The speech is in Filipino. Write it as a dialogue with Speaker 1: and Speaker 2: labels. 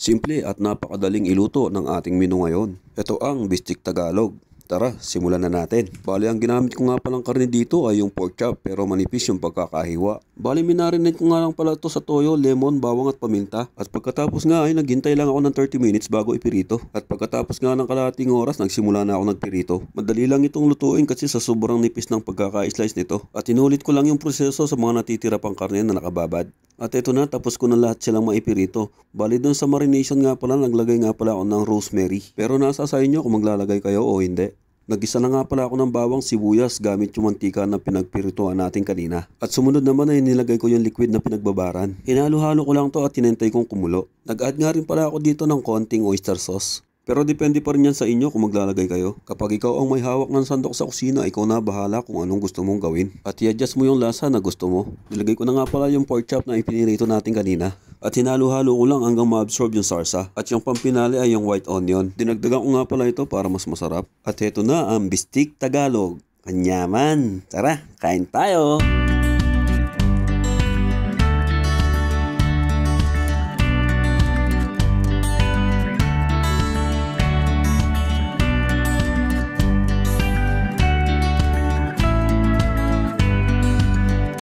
Speaker 1: Simple at napakadaling iluto ng ating menu ngayon. Ito ang Bistik Tagalog. Tara, simulan na natin. Bali, ang ginamit ko nga palang karne dito ay yung pork chop pero manipis yung pagkakahiwa. Bali, minarinate ko nga lang pala ito sa toyo, lemon, bawang at paminta. At pagkatapos nga ay naghintay lang ako ng 30 minutes bago ipirito. At pagkatapos nga ng kalahating oras, nagsimula na ako nagpirito. Madali lang itong lutuin kasi sa sobrang nipis ng pagkaka-slice nito. At inulit ko lang yung proseso sa mga natitira pang karne na nakababad. At ito na, tapos ko na lahat silang maipirito. Bali doon sa marination nga pala, naglagay nga pala ako ng rosemary. Pero nasa sa inyo kung maglalagay kayo o hindi. Nagisa na nga pala ako ng bawang sibuyas gamit yung mantika na pinagpirituan natin kanina. At sumunod naman ay nilagay ko yung liquid na pinagbabaran. Hinalo-halo ko lang to at tinentay kong kumulo. Nag-add nga rin pala ako dito ng konting oyster sauce. Pero depende pa rin yan sa inyo kung maglalagay kayo. Kapag ikaw ang may hawak ng sandok sa kusina, ikaw na bahala kung anong gusto mong gawin. At i-adjust mo yung lasa na gusto mo. Nilagay ko na nga pala yung pork chop na ipinirito natin kanina. At hinalo-halo ko lang hanggang ma-absorb yung sarsa. At yung pampinali ay yung white onion. Dinagdagan ko nga pala ito para mas masarap. At heto na ang Bistik Tagalog. Kanyaman! Tara, kain tayo!